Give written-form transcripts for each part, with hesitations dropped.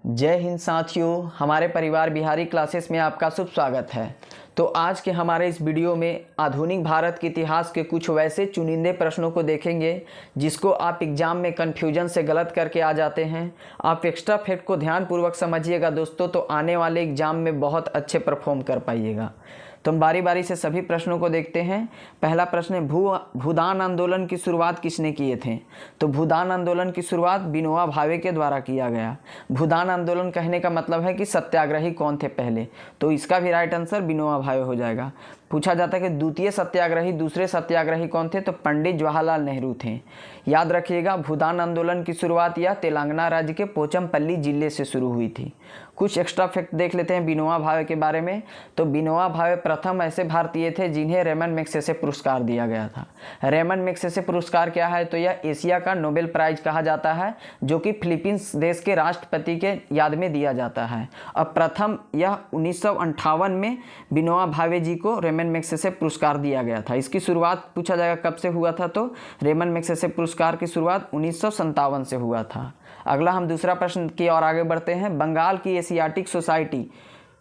जय हिंद साथियों, हमारे परिवार बिहारी क्लासेस में आपका शुभ स्वागत है। तो आज के हमारे इस वीडियो में आधुनिक भारत के इतिहास के कुछ वैसे चुनिंदे प्रश्नों को देखेंगे जिसको आप एग्जाम में कन्फ्यूजन से गलत करके आ जाते हैं। आप एक्स्ट्रा फैक्ट को ध्यानपूर्वक समझिएगा दोस्तों, तो आने वाले एग्जाम में बहुत अच्छे परफॉर्म कर पाइएगा। तो हम बारी बारी से सभी प्रश्नों को देखते हैं। पहला प्रश्न है, भूदान आंदोलन की शुरुआत किसने किए थे? तो भूदान आंदोलन की शुरुआत विनोबा भावे के द्वारा किया गया। भूदान आंदोलन कहने का मतलब है कि सत्याग्रही कौन थे पहले, तो इसका भी राइट आंसर विनोबा भावे हो जाएगा। पूछा जाता है कि द्वितीय सत्याग्रही, दूसरे सत्याग्रही कौन थे? तो पंडित जवाहरलाल नेहरू थे। याद रखिएगा, भूदान आंदोलन की शुरुआत यह तेलंगाना राज्य के पोचमपल्ली जिले से शुरू हुई थी। कुछ एक्स्ट्रा फैक्ट देख लेते हैं विनोबा भावे के बारे में। तो विनोबा भावे प्रथम ऐसे भारतीय थे जिन्हें रेमन मैग्सेसे पुरस्कार दिया गया था। रेमन मैग्सेसे पुरस्कार क्या है? तो यह एशिया का नोबेल प्राइज कहा जाता है, जो कि फिलीपींस देश के राष्ट्रपति के याद में दिया जाता है। अब प्रथम यह 1958 में विनोबा भावे जी को रेमन मैग्सेसे पुरस्कार दिया गया था। इसकी शुरुआत पूछा जाएगा कब से हुआ था? तो रेमन मैग्सेसे पुरस्कार की शुरुआत 1957 से हुआ था। अगला हम दूसरा प्रश्न की ओर आगे बढ़ते हैं। बंगाल की एशियाटिक सोसाइटी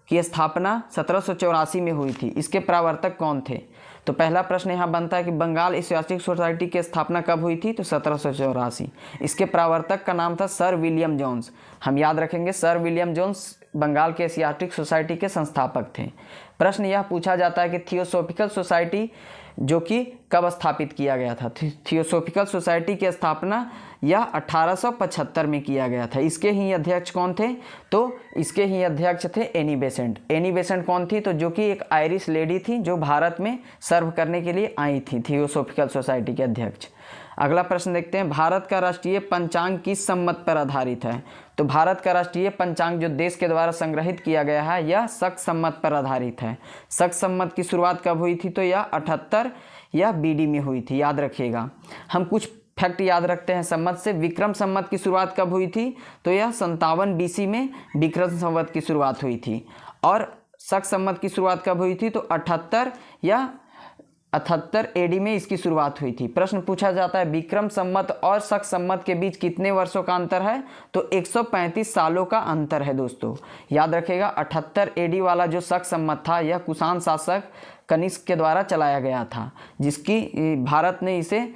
की स्थापना 1784 में हुई थी। इसके प्रवर्तक कौन थे? तो पहला प्रश्न यहाँ बनता है कि बंगाल एशियाटिक सोसाइटी की स्थापना कब हुई थी? तो 1784। इसके प्रवर्तक का नाम था सर विलियम जोन्स। हम याद रखेंगे, सर विलियम जोन्स बंगाल के एशियाटिक सोसाइटी के संस्थापक थे। प्रश्न यह पूछा जाता है कि थियोसॉफिकल सोसाइटी जो कि कब स्थापित किया गया था? थियोसॉफिकल सोसाइटी की स्थापना यह 1875 में किया गया था। इसके ही अध्यक्ष कौन थे? तो इसके ही अध्यक्ष थे एनी बेसेंट। एनी बेसेंट कौन थी? तो जो कि एक आयरिश लेडी थी जो भारत में सर्व करने के लिए आई थी, थियोसॉफिकल सोसाइटी के अध्यक्ष। अगला प्रश्न देखते हैं, भारत का राष्ट्रीय पंचांग किस संमत पर आधारित है? तो भारत का राष्ट्रीय पंचांग जो देश के द्वारा संग्रहित किया गया है, यह शक संमत पर आधारित है। शक संमत की शुरुआत कब हुई थी? तो यह 78 या बीडी में हुई थी। याद रखिएगा, हम कुछ फैक्ट याद रखते हैं संमत से। विक्रम संमत की शुरुआत कब हुई थी? तो यह 57 BC में विक्रम संवत की शुरुआत हुई थी। और शक संमत की शुरुआत कब हुई थी? तो 78 या 78 AD में इसकी शुरुआत हुई थी। प्रश्न पूछा जाता है, विक्रम संमत और शक संमत के बीच कितने वर्षों का अंतर है? तो 135 सालों का अंतर है दोस्तों। याद रखिएगा, 78 AD वाला जो शक संमत था, यह कुषाण शासक कनिष्क के द्वारा चलाया गया था, जिसकी भारत ने इसे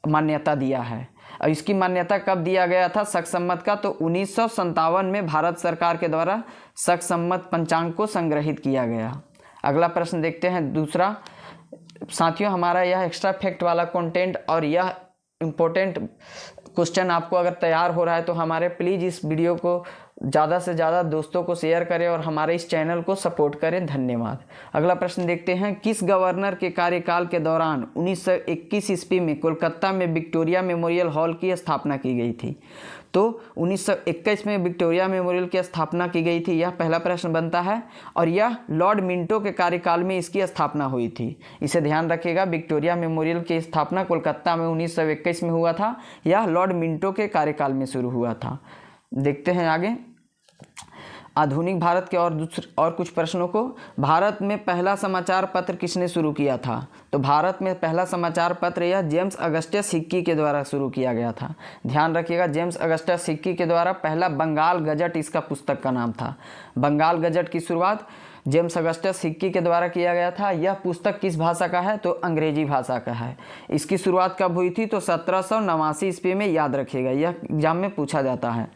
मान्यता दिया है। और इसकी मान्यता कब दिया गया था शक संमत का? तो 1957 में भारत सरकार के द्वारा शक संमत पंचांग को संग्रहित किया गया। अगला प्रश्न देखते हैं दूसरा। साथियों, हमारा यह एक्स्ट्रा फैक्ट वाला कंटेंट और यह इम्पोर्टेंट क्वेश्चन आपको अगर तैयार हो रहा है तो हमारे प्लीज़ इस वीडियो को ज़्यादा से ज़्यादा दोस्तों को शेयर करें और हमारे इस चैनल को सपोर्ट करें। धन्यवाद। अगला प्रश्न देखते हैं, किस गवर्नर के कार्यकाल के दौरान 1921 ईस्वी में कोलकाता में विक्टोरिया मेमोरियल हॉल की स्थापना की गई थी? तो 1921 में विक्टोरिया मेमोरियल की स्थापना की गई थी, यह पहला प्रश्न बनता है। और यह लॉर्ड मिंटो के कार्यकाल में इसकी स्थापना हुई थी। इसे ध्यान रखिएगा, विक्टोरिया मेमोरियल की स्थापना कोलकाता में 1921 में हुआ था। यह लॉर्ड मिंटो के कार्यकाल में शुरू हुआ था। देखते हैं आगे आधुनिक भारत के और कुछ प्रश्नों को। भारत में पहला समाचार पत्र किसने शुरू किया था? तो भारत में पहला समाचार पत्र यह जेम्स अगस्टस हिक्की के द्वारा शुरू किया गया था। ध्यान रखिएगा, जेम्स अगस्टस हिक्की के द्वारा पहला बंगाल गजट इसका पुस्तक का नाम था। बंगाल गजट की शुरुआत जेम्स अगस्टस हिक्की के द्वारा किया गया था। यह पुस्तक किस भाषा का है? तो अंग्रेजी भाषा का है। इसकी शुरुआत कब हुई थी? तो 1789 ईस्वी में। याद रखिएगा, यह एग्जाम में पूछा जाता है।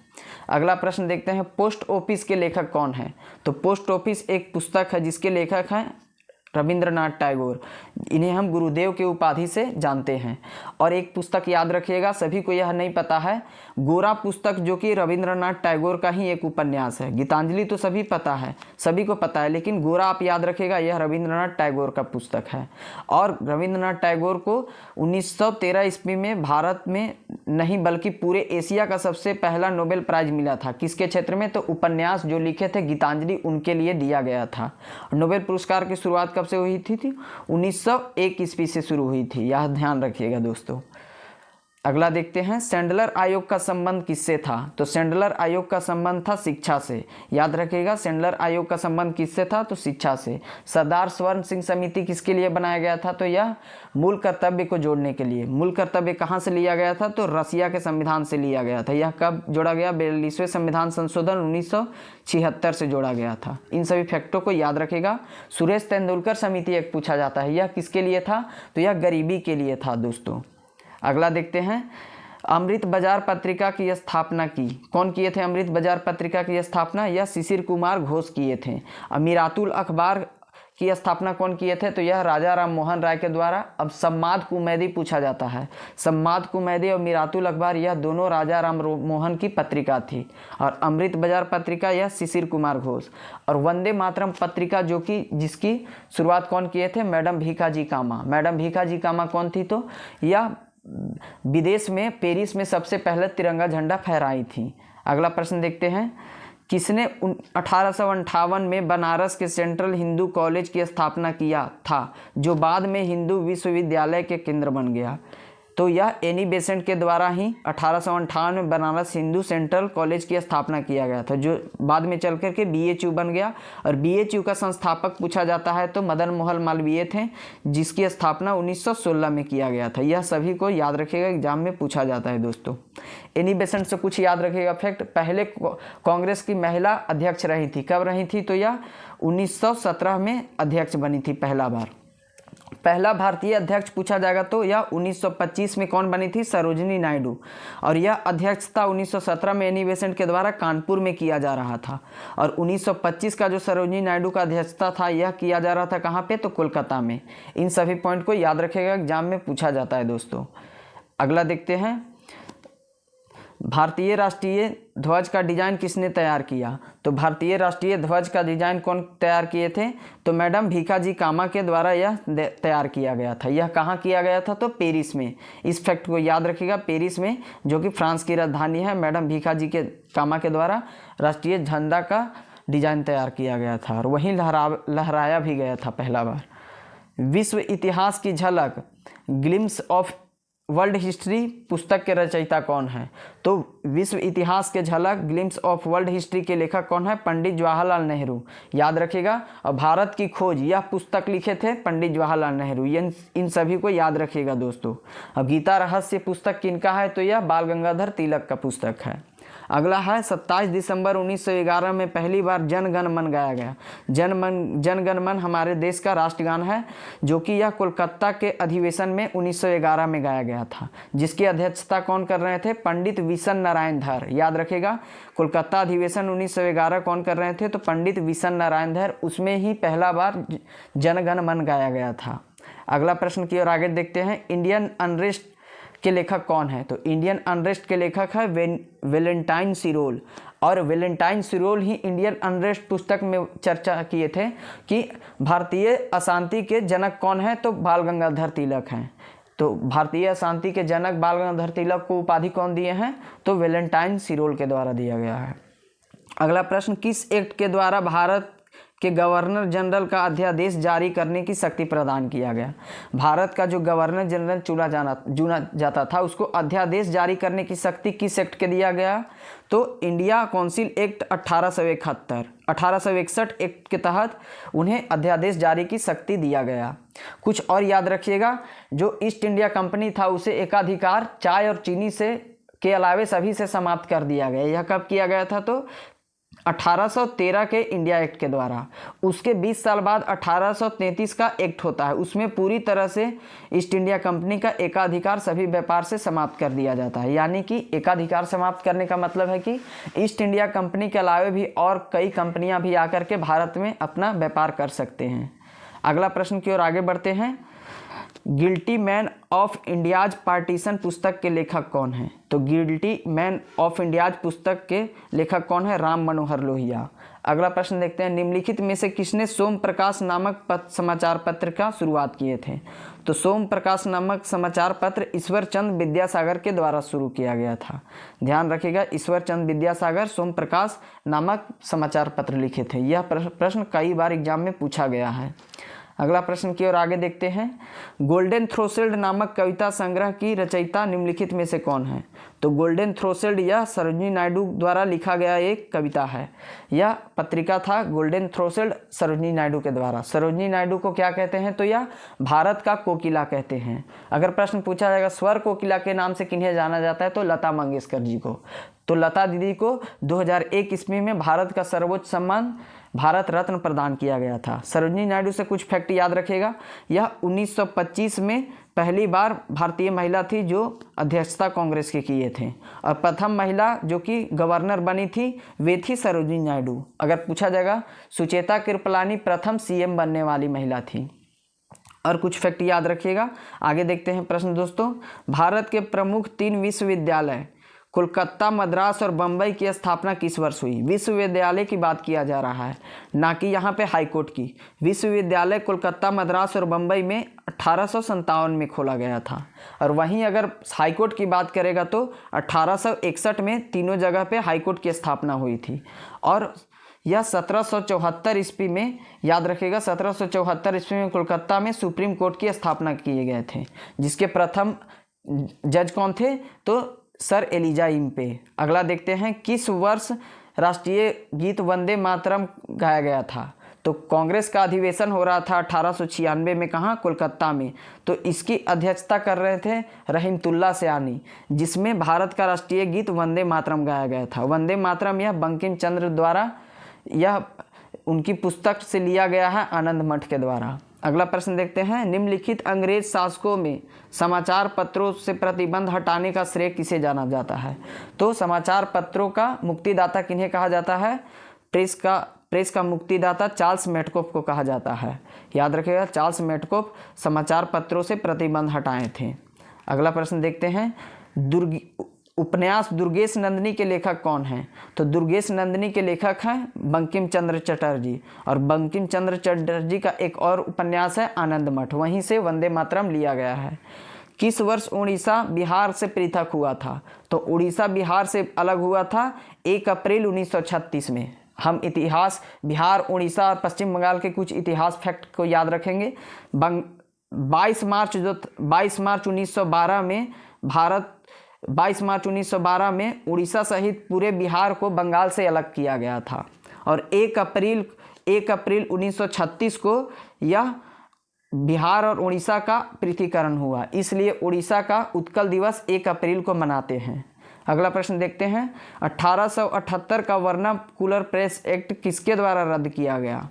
अगला प्रश्न देखते हैं, पोस्ट ऑफिस के लेखक कौन है? तो पोस्ट ऑफिस एक पुस्तक है जिसके लेखक हैं रविंद्रनाथ टैगोर। इन्हें हम गुरुदेव के उपाधि से जानते हैं। और एक पुस्तक याद रखिएगा, सभी को यह नहीं पता है, गोरा पुस्तक जो कि रविंद्रनाथ टैगोर का ही एक उपन्यास है। गीतांजलि तो सभी पता है, सभी को पता है, लेकिन गोरा आप याद रखिएगा, यह रविंद्रनाथ टैगोर का पुस्तक है। और रविंद्रनाथ टैगोर को 1913 ईस्वी में भारत में नहीं बल्कि पूरे एशिया का सबसे पहला नोबेल प्राइज मिला था। किसके क्षेत्र में? तो उपन्यास जो लिखे थे गीतांजलि, उनके लिए दिया गया था। नोबेल पुरस्कार की शुरुआत कब से हुई थी? 1901 ईस्वी से शुरू हुई थी। यह ध्यान रखिएगा दोस्तों। अगला देखते हैं, सैंडलर आयोग का संबंध किससे था? तो सैंडलर आयोग का संबंध था शिक्षा से। याद रखिएगा, सैंडलर आयोग का संबंध किससे था? तो शिक्षा से। सरदार स्वर्ण सिंह समिति किसके लिए बनाया गया था? तो यह मूल कर्तव्य को जोड़ने के लिए। मूल कर्तव्य कहाँ से लिया गया था? तो रसिया के संविधान से लिया गया था। यह कब जोड़ा गया? 42वें संविधान संशोधन 1976 से जोड़ा गया था। इन सभी फैक्टों को याद रखेगा। सुरेश तेंदुलकर समिति एक पूछा जाता है, यह किसके लिए था? तो यह गरीबी के लिए था दोस्तों। अगला देखते हैं, अमृत बाजार पत्रिका की स्थापना की कौन किए थे? अमृत बाजार पत्रिका की स्थापना यह शिशिर कुमार घोष किए थे। अमीरातुल अखबार की स्थापना कौन किए थे? तो यह राजा राम मोहन राय के द्वारा। अब सम्माद कुमैदी पूछा जाता है। सम्माद कुमैदी और मीरातुल अखबार यह दोनों राजा राम मोहन की पत्रिका थी। और अमृत बाजार पत्रिका यह शिशिर कुमार घोष। और वंदे मातरम पत्रिका जो कि जिसकी शुरुआत कौन किए थे? मैडम भीखाजी कामा। मैडम भीखाजी कामा कौन थी? तो यह विदेश में पेरिस में सबसे पहले तिरंगा झंडा फहराई थी। अगला प्रश्न देखते हैं, किसने 1858 में बनारस के सेंट्रल हिंदू कॉलेज की स्थापना किया था, जो बाद में हिंदू विश्वविद्यालय के केंद्र बन गया? तो यह एनी बेसेंट के द्वारा ही 1858 में बनारस हिंदू सेंट्रल कॉलेज की स्थापना किया गया था, जो बाद में चल कर के BHU बन गया। और BHU का संस्थापक पूछा जाता है तो मदन मोहन मालवीय थे, जिसकी स्थापना 1916 में किया गया था। यह सभी को याद रखिएगा, एग्जाम में पूछा जाता है दोस्तों। एनी बेसेंट से कुछ याद रखिएगा फैक्ट। पहले कांग्रेस की महिला अध्यक्ष रही थी। कब रही थी? तो यह 1917 में अध्यक्ष बनी थी पहला बार। पहला भारतीय अध्यक्ष पूछा जाएगा तो यह 1925 में कौन बनी थी? सरोजिनी नायडू। और यह अध्यक्षता 1917 में एनी बेसेंट के द्वारा कानपुर में किया जा रहा था। और 1925 का जो सरोजिनी नायडू का अध्यक्षता था, यह किया जा रहा था कहाँ पे? तो कोलकाता में। इन सभी पॉइंट को याद रखिएगा, एग्जाम में पूछा जाता है दोस्तों। अगला देखते हैं, भारतीय राष्ट्रीय ध्वज का डिजाइन किसने तैयार किया? तो भारतीय राष्ट्रीय ध्वज का डिजाइन कौन तैयार किए थे? तो मैडम भीखाजी कामा के द्वारा यह तैयार किया गया था। यह कहाँ किया गया था? तो पेरिस में। इस फैक्ट को याद रखिएगा, पेरिस में, जो कि फ्रांस की राजधानी है। मैडम भीखाजी के कामा के द्वारा राष्ट्रीय झंडा का डिजाइन तैयार किया गया था और वहीं लहराया भी गया था पहला बार। विश्व इतिहास की झलक ग्लिम्स ऑफ वर्ल्ड हिस्ट्री पुस्तक के रचयिता कौन है? तो विश्व इतिहास के झलक ग्लिम्स ऑफ वर्ल्ड हिस्ट्री के लेखक कौन है? पंडित जवाहरलाल नेहरू। याद रखिएगा। और भारत की खोज यह पुस्तक लिखे थे पंडित जवाहरलाल नेहरू। इन सभी को याद रखिएगा दोस्तों। अब गीता रहस्य पुस्तक किनका है? तो यह बाल गंगाधर तिलक का पुस्तक है। अगला है, 27 दिसंबर 1911 में पहली बार जन गण मन गाया गया। जन गण मन हमारे देश का राष्ट्रगान है, जो कि यह कोलकाता के अधिवेशन में 1911 में गाया गया था, जिसकी अध्यक्षता कौन कर रहे थे? पंडित विशन नारायण धर। याद रखेगा, कोलकाता अधिवेशन 1911 कौन कर रहे थे? तो पंडित विशन नारायण धर। उसमें ही पहला बार जन गण मन गाया गया था। अगला प्रश्न की ओर आगे देखते हैं, इंडियन अनरेस्ट के लेखक कौन है? तो इंडियन अनरेस्ट के लेखक है वेलेंटाइन सिरोल। और वेलेंटाइन सिरोल ही इंडियन अनरेस्ट पुस्तक में चर्चा किए थे कि भारतीय अशांति के जनक कौन है? तो बाल गंगाधर तिलक हैं। तो भारतीय अशांति के जनक बाल गंगाधर तिलक को उपाधि कौन दिए हैं? तो वेलेंटाइन सिरोल के द्वारा दिया गया है। अगला प्रश्न, किस एक्ट के द्वारा भारत के गवर्नर जनरल का अध्यादेश जारी करने की शक्ति प्रदान किया गया? भारत का जो गवर्नर जनरल चुना जाता था, उसको अध्यादेश जारी करने की शक्ति किस एक्ट के दिया गया? तो इंडिया काउंसिल एक्ट 1861 एक्ट के तहत उन्हें अध्यादेश जारी की शक्ति दिया गया। कुछ और याद रखिएगा, जो ईस्ट इंडिया कंपनी था उसे एकाधिकार चाय और चीनी से के अलावे सभी से समाप्त कर दिया गया। यह कब किया गया था? तो 1813 के इंडिया एक्ट के द्वारा। उसके 20 साल बाद 1833 का एक्ट होता है, उसमें पूरी तरह से ईस्ट इंडिया कंपनी का एकाधिकार सभी व्यापार से समाप्त कर दिया जाता है। यानी कि एकाधिकार समाप्त करने का मतलब है कि ईस्ट इंडिया कंपनी के अलावे भी और कई कंपनियां भी आकर के भारत में अपना व्यापार कर सकते हैं। अगला प्रश्न की ओर आगे बढ़ते हैं, guilty man of India's partition पुस्तक के लेखक कौन है? तो गिल्टी मैन ऑफ इंडियाज पुस्तक के लेखक कौन है? राम मनोहर लोहिया। अगला प्रश्न देखते हैं, निम्नलिखित में से किसने सोम प्रकाश नामक समाचार पत्र का शुरुआत किए थे? तो सोम प्रकाश नामक समाचार पत्र ईश्वर चंद विद्यासागर के द्वारा शुरू किया गया था। ध्यान रखिएगा, ईश्वर चंद विद्यासागर सोम प्रकाश नामक समाचार पत्र लिखे थे। यह प्रश्न कई बार एग्जाम में पूछा गया है। अगला प्रश्न की ओर आगे देखते हैं। गोल्डन थ्रोशोल्ड नामक कविता संग्रह की रचयिता निम्नलिखित में से कौन है? तो गोल्डन थ्रोशोल्ड यह सरोजिनी नायडू द्वारा लिखा गया एक कविता है। यह पत्रिका था गोल्डन थ्रोशोल्ड सरोजिनी नायडू के द्वारा। सरोजिनी नायडू को क्या कहते हैं? तो यह भारत का कोकिला कहते हैं। अगर प्रश्न पूछा जाएगा स्वर कोकिला के नाम से किन्हें जाना जाता है, तो लता मंगेशकर जी को। तो लता दीदी को 2001 ईस्वी में भारत का सर्वोच्च सम्मान भारत रत्न प्रदान किया गया था। सरोजिनी नायडू से कुछ फैक्ट याद रखेगा। यह 1925 में पहली बार भारतीय महिला थी जो अध्यक्षता कांग्रेस के किए थे, और प्रथम महिला जो कि गवर्नर बनी थी वे थी सरोजिनी नायडू। अगर पूछा जाएगा सुचेता कृपलानी प्रथम सीएम बनने वाली महिला थी। और कुछ फैक्ट याद रखिएगा। आगे देखते हैं प्रश्न दोस्तों। भारत के प्रमुख 3 विश्वविद्यालय कोलकाता, मद्रास और बम्बई की स्थापना किस वर्ष हुई? विश्वविद्यालय की बात किया जा रहा है, ना कि यहाँ पे हाईकोर्ट की। विश्वविद्यालय कोलकाता, मद्रास और बम्बई में 1857 में खोला गया था। और वहीं अगर हाईकोर्ट की बात करेगा तो 1861 में तीनों जगह पे हाईकोर्ट की स्थापना हुई थी। और यह 1774 ईस्वी में, याद रखिएगा, 1774 ईस्वी में कोलकाता में सुप्रीम कोर्ट की स्थापना किए गए थे, जिसके प्रथम जज कौन थे? तो सर एलिजा इम्पे। अगला देखते हैं। किस वर्ष राष्ट्रीय गीत वंदे मातरम गाया गया था? तो कांग्रेस का अधिवेशन हो रहा था 1896 में, कहाँ? कोलकाता में। तो इसकी अध्यक्षता कर रहे थे रहीमतुल्ला सयानी, जिसमें भारत का राष्ट्रीय गीत वंदे मातरम गाया गया था। वंदे मातरम यह बंकिम चंद्र द्वारा, यह उनकी पुस्तक से लिया गया है, आनंद मठ के द्वारा। अगला प्रश्न देखते हैं। निम्नलिखित अंग्रेज शासकों में समाचार पत्रों से प्रतिबंध हटाने का श्रेय किसे जाना जाता है? तो समाचार पत्रों का मुक्तिदाता किन्हें कहा जाता है? प्रेस का मुक्तिदाता चार्ल्स मेटकॉफ को कहा जाता है। याद रखिएगा, चार्ल्स मेटकॉफ समाचार पत्रों से प्रतिबंध हटाए थे। अगला प्रश्न देखते हैं। उपन्यास दुर्गेश नंदिनी के लेखक कौन हैं? तो दुर्गेश नंदिनी के लेखक हैं बंकिम चंद्र चटर्जी। और बंकिम चंद्र चटर्जी का एक और उपन्यास है आनंद मठ, वहीं से वंदे मातरम लिया गया है। किस वर्ष उड़ीसा बिहार से पृथक हुआ था? तो उड़ीसा बिहार से अलग हुआ था 1 अप्रैल 1936 में। हम इतिहास, बिहार, उड़ीसा और पश्चिम बंगाल के कुछ इतिहास फैक्ट को याद रखेंगे। 22 मार्च 1912 में 22 मार्च 1912 में उड़ीसा सहित पूरे बिहार को बंगाल से अलग किया गया था। और 1 अप्रैल 1936 को यह बिहार और उड़ीसा का पृथकीकरण हुआ, इसलिए उड़ीसा का उत्कल दिवस 1 अप्रैल को मनाते हैं। अगला प्रश्न देखते हैं। 1878 का वर्नाकुलर प्रेस एक्ट किसके द्वारा रद्द किया गया?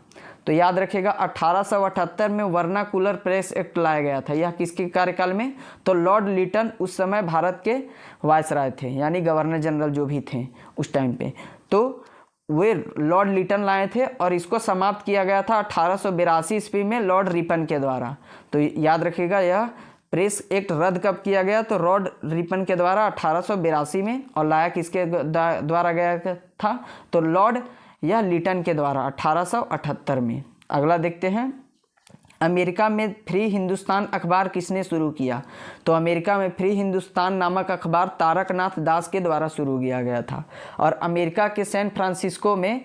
तो याद रखिएगा, 1878 में वर्नाकुलर प्रेस एक्ट लाया गया था। यह किसके कार्यकाल में? तो लॉर्ड लिटन उस समय भारत के वायसराय थे, यानी गवर्नर जनरल जो भी थे उस टाइम पे, तो वे लॉर्ड लिटन लाए थे। और इसको समाप्त किया गया था 1882 ईस्वी में लॉर्ड रिपन के द्वारा। तो याद रखिएगा, यह प्रेस एक्ट रद्द कब किया गया? तो लॉर्ड रिपन के द्वारा 1882 में। और लाया किसके द्वारा गया था? तो लॉर्ड यह लिटन के द्वारा 1878 में। अगला देखते हैं। अमेरिका में फ्री हिंदुस्तान अखबार किसने शुरू किया? तो अमेरिका में फ्री हिंदुस्तान नामक अखबार तारकनाथ दास के द्वारा शुरू किया गया था। और अमेरिका के सैन फ्रांसिस्को में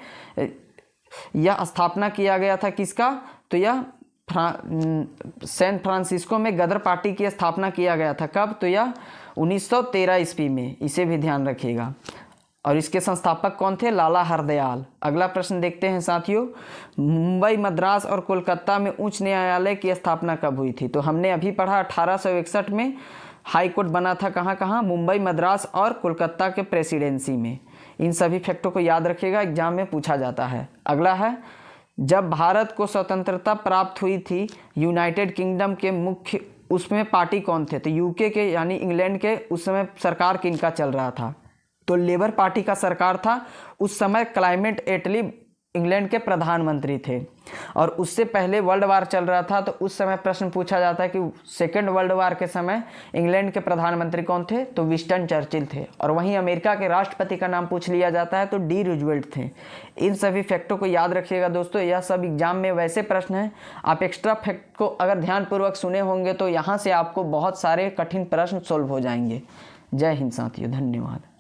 यह स्थापना किया गया था किसका? तो यह सैन फ्रांसिस्को में गदर पार्टी की स्थापना किया गया था। कब? तो यह 1913 ईस्वी में, इसे भी ध्यान रखिएगा। और इसके संस्थापक कौन थे? लाला हरदयाल। अगला प्रश्न देखते हैं साथियों। मुंबई, मद्रास और कोलकाता में उच्च न्यायालय की स्थापना कब हुई थी? तो हमने अभी पढ़ा 1861 में हाई कोर्ट बना था। कहाँ कहाँ? मुंबई, मद्रास और कोलकाता के प्रेसिडेंसी में। इन सभी फैक्टों को याद रखिएगा, एग्जाम में पूछा जाता है। अगला है, जब भारत को स्वतंत्रता प्राप्त हुई थी यूनाइटेड किंगडम के मुख्य, उसमें पार्टी कौन थे? तो यूके के, यानी इंग्लैंड के उस समय सरकार किनका चल रहा था? तो लेबर पार्टी का सरकार था उस समय। क्लाइमेट एटली इंग्लैंड के प्रधानमंत्री थे। और उससे पहले वर्ल्ड वार चल रहा था, तो उस समय प्रश्न पूछा जाता है कि सेकेंड वर्ल्ड वार के समय इंग्लैंड के प्रधानमंत्री कौन थे? तो विंस्टन चर्चिल थे। और वहीं अमेरिका के राष्ट्रपति का नाम पूछ लिया जाता है तो डी रूजवेल्ट थे। इन सभी फैक्टों को याद रखिएगा दोस्तों, यह सब एग्जाम में वैसे प्रश्न हैं। आप एक्स्ट्रा फैक्ट को अगर ध्यानपूर्वक सुने होंगे तो यहाँ से आपको बहुत सारे कठिन प्रश्न सोल्व हो जाएंगे। जय हिंद साथियों, धन्यवाद।